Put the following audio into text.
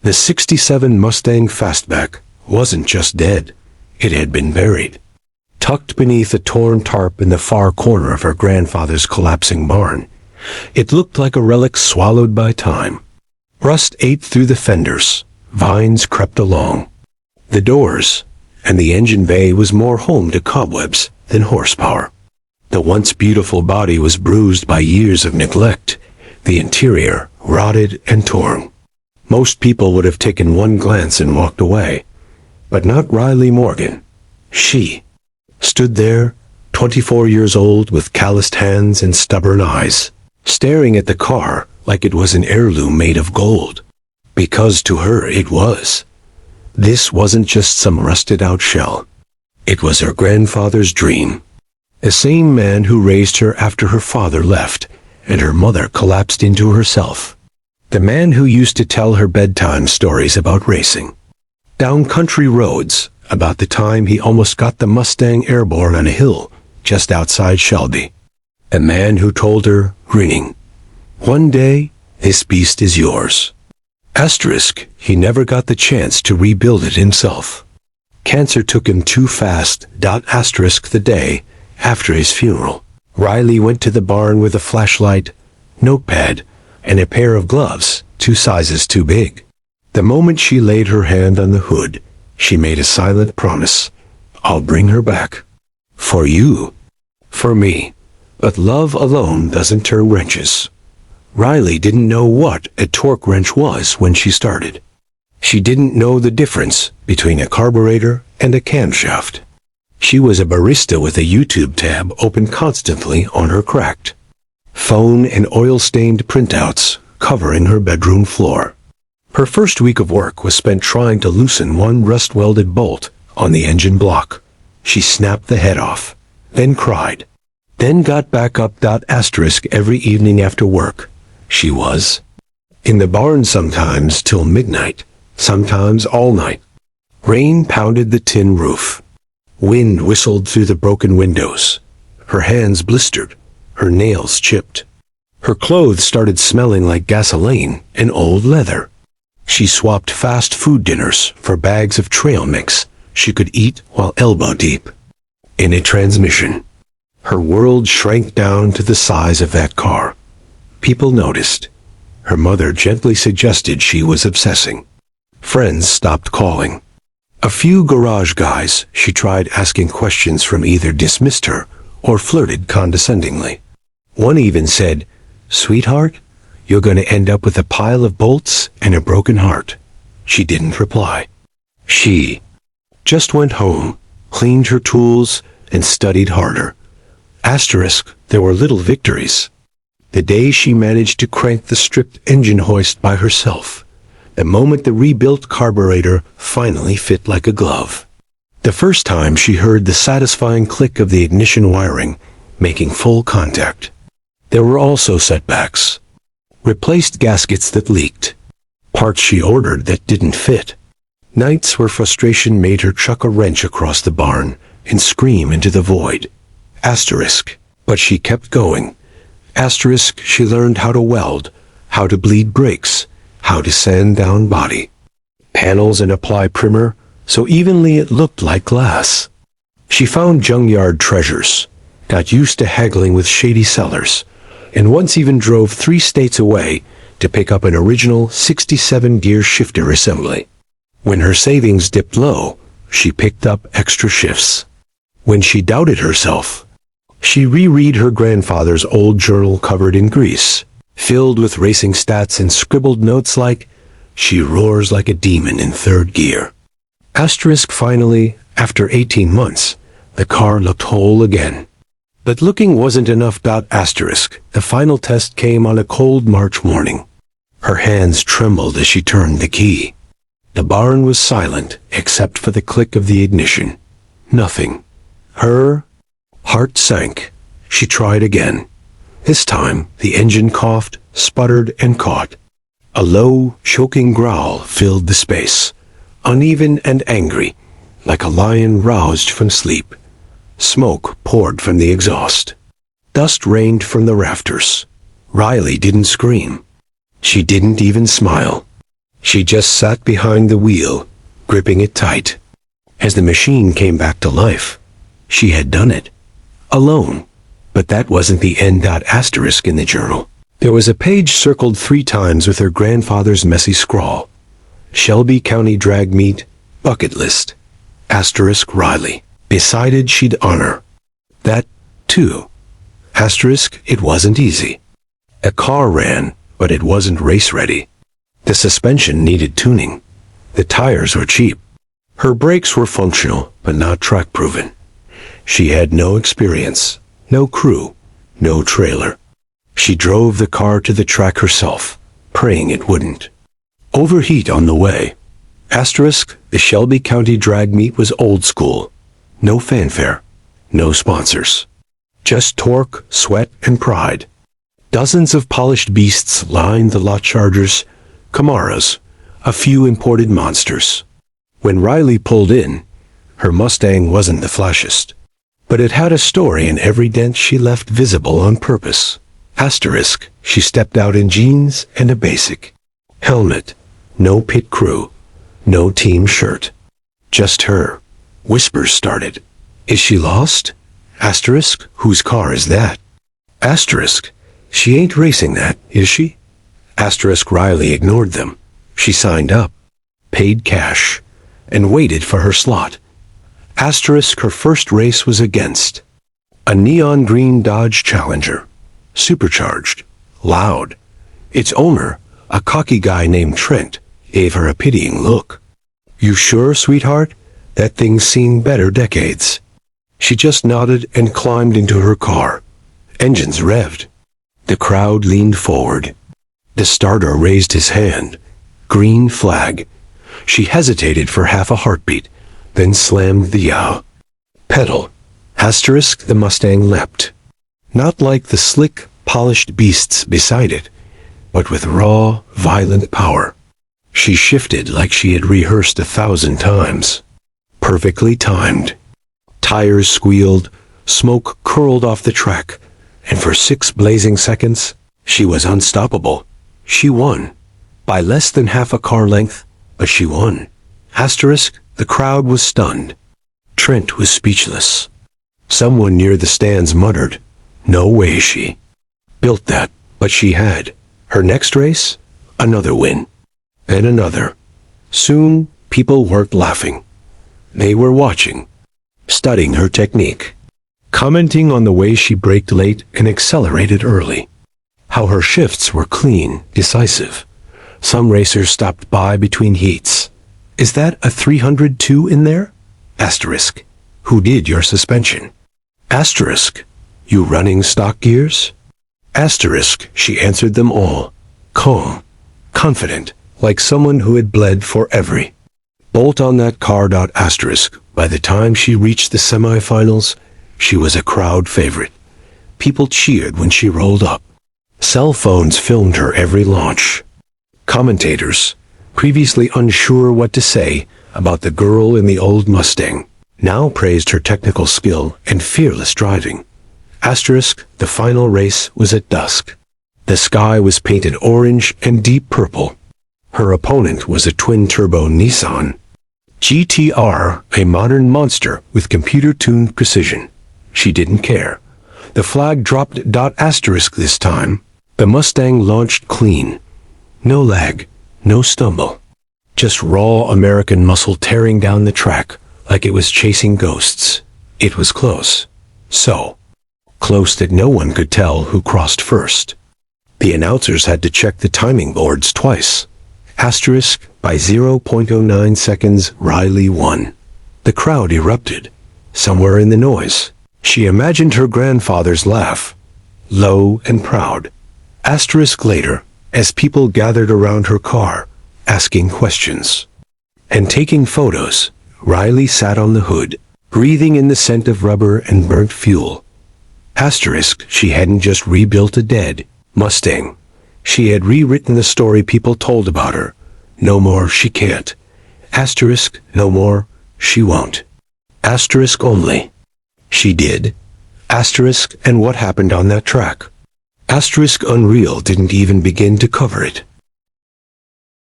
The '67 Mustang Fastback wasn't just dead, it had been buried. Tucked beneath a torn tarp in the far corner of her grandfather's collapsing barn, it looked like a relic swallowed by time. Rust ate through the fenders, vines crept along. The doors and the engine bay was more home to cobwebs than horsepower. The once beautiful body was bruised by years of neglect, the interior rotted and torn. Most people would have taken one glance and walked away, but not Riley Morgan. She stood there, 24 years old, with calloused hands and stubborn eyes, staring at the car like it was an heirloom made of gold. Because to her it was. This wasn't just some rusted-out shell. It was her grandfather's dream. The same man who raised her after her father left, and her mother collapsed into herself. The man who used to tell her bedtime stories about racing. Down country roads, about the time he almost got the Mustang airborne on a hill just outside Shelby. A man who told her, grinning, "One day, this beast is yours." Asterisk, he never got the chance to rebuild it himself. Cancer took him too fast. Asterisk, the day after his funeral, Riley went to the barn with a flashlight, notepad, and a pair of gloves 2 sizes too big. The moment she laid her hand on the hood, she made a silent promise. "I'll bring her back. For you. For me." But love alone doesn't turn wrenches. Riley didn't know what a torque wrench was when she started. She didn't know the difference between a carburetor and a camshaft. She was a barista with a YouTube tab open constantly on her cracked phone and oil-stained printouts covering her bedroom floor. Her first week of work was spent trying to loosen one rust-welded bolt on the engine block. She snapped the head off, then cried, then got back up. Asterisk, every evening after work, she was in the barn, sometimes till midnight, sometimes all night. Rain pounded the tin roof. Wind whistled through the broken windows. Her hands blistered, her nails chipped. Her clothes started smelling like gasoline and old leather. She swapped fast food dinners for bags of trail mix she could eat while elbow deep in a transmission. Her world shrank down to the size of that car. People noticed. Her mother gently suggested she was obsessing. Friends stopped calling. A few garage guys she tried asking questions from either dismissed her or flirted condescendingly. One even said, "Sweetheart, you're going to end up with a pile of bolts and a broken heart." She didn't reply. She just went home, cleaned her tools, and studied harder. Asterisk, there were little victories. The day she managed to crank the stripped engine hoist by herself. The moment the rebuilt carburetor finally fit like a glove. The first time she heard the satisfying click of the ignition wiring making full contact. There were also setbacks. Replaced gaskets that leaked. Parts she ordered that didn't fit. Nights where frustration made her chuck a wrench across the barn and scream into the void. Asterisk, but she kept going. Asterisk, she learned how to weld, how to bleed brakes, how to sand down body panels and apply primer so evenly it looked like glass. She found junkyard treasures, got used to haggling with shady sellers, and once even drove 3 states away to pick up an original 67 gear shifter assembly. When her savings dipped low, she picked up extra shifts. When she doubted herself, she reread her grandfather's old journal covered in grease, filled with racing stats and scribbled notes like, "She roars like a demon in 3rd gear." Asterisk, finally, after 18 months, the car looked whole again. But looking wasn't enough. Asterisk, the final test came on a cold March morning. Her hands trembled as she turned the key. The barn was silent except for the click of the ignition. Nothing. Her heart sank. She tried again. This time, the engine coughed, sputtered, and caught. A low, choking growl filled the space, uneven and angry, like a lion roused from sleep. Smoke poured from the exhaust. Dust rained from the rafters. Riley didn't scream. She didn't even smile. She just sat behind the wheel, gripping it tight. As the machine came back to life, she had done it. Alone. But that wasn't the end. Asterisk in the journal. There was a page circled 3 times with her grandfather's messy scrawl. Shelby County Drag Meet, Bucket List. Asterisk Riley. Beside it she'd honor. That, too. Asterisk, it wasn't easy. A car ran, but it wasn't race-ready. The suspension needed tuning. The tires were cheap. Her brakes were functional, but not track-proven. She had no experience, no crew, no trailer. She drove the car to the track herself, praying it wouldn't overheat on the way. Asterisk, the Shelby County Drag Meet was old school. No fanfare, no sponsors. Just torque, sweat, and pride. Dozens of polished beasts lined the lot. Chargers, Camaros, a few imported monsters. When Riley pulled in, her Mustang wasn't the flashiest, but it had a story, and every dent she left visible on purpose. Asterisk, she stepped out in jeans and a basic helmet. No pit crew, no team shirt. Just her. Whispers started. Is she lost? Asterisk, whose car is that? Asterisk, she ain't racing that, is she? Asterisk, Riley ignored them. She signed up, paid cash, and waited for her slot. Asterisk, her first race was against a neon green Dodge Challenger, supercharged, loud. Its owner, a cocky guy named Trent, gave her a pitying look. You sure, sweetheart? That thing's seen better decades. She just nodded and climbed into her car. Engines revved. The crowd leaned forward. The starter raised his hand. Green flag. She hesitated for half a heartbeat, then slammed the pedal. Asterisk, the Mustang leapt. Not like the slick, polished beasts beside it, but with raw, violent power. She shifted like she had rehearsed 1,000 times. Perfectly timed. Tires squealed, smoke curled off the track, and for 6 blazing seconds, she was unstoppable. She won. By less than half a car length, but she won. Asterisk, the crowd was stunned. Trent was speechless. Someone near the stands muttered, no way she built that, but she had. Her next race? Another win. And another. Soon, people weren't laughing. They were watching, studying her technique, commenting on the way she braked late and accelerated early. How her shifts were clean, decisive. Some racers stopped by between heats. Is that a 302 in there? Asterisk. Who did your suspension? Asterisk. You running stock gears? Asterisk. She answered them all. Calm. Confident. Like someone who had bled for every bolt on that car. Asterisk. By the time she reached the semifinals, she was a crowd favorite. People cheered when she rolled up. Cell phones filmed her every launch. Commentators, previously unsure what to say about the girl in the old Mustang, now praised her technical skill and fearless driving. Asterisk, the final race was at dusk. The sky was painted orange and deep purple. Her opponent was a twin-turbo Nissan GTR, a modern monster with computer-tuned precision. She didn't care. The flag dropped. Asterisk this time. The Mustang launched clean. No lag, no stumble. Just raw American muscle tearing down the track like it was chasing ghosts. It was close. So close that no one could tell who crossed first. The announcers had to check the timing boards twice. Asterisk, by 0.09 seconds, Riley won. The crowd erupted. Somewhere in the noise, she imagined her grandfather's laugh, low and proud. Asterisk later, as people gathered around her car, asking questions and taking photos, Riley sat on the hood, breathing in the scent of rubber and burnt fuel. Asterisk, she hadn't just rebuilt a dead Mustang. She had rewritten the story people told about her. No more, she can't. Asterisk, no more, she won't. Asterisk only. She did. Asterisk, and what happened on that track? Asterisk Unreal didn't even begin to cover it.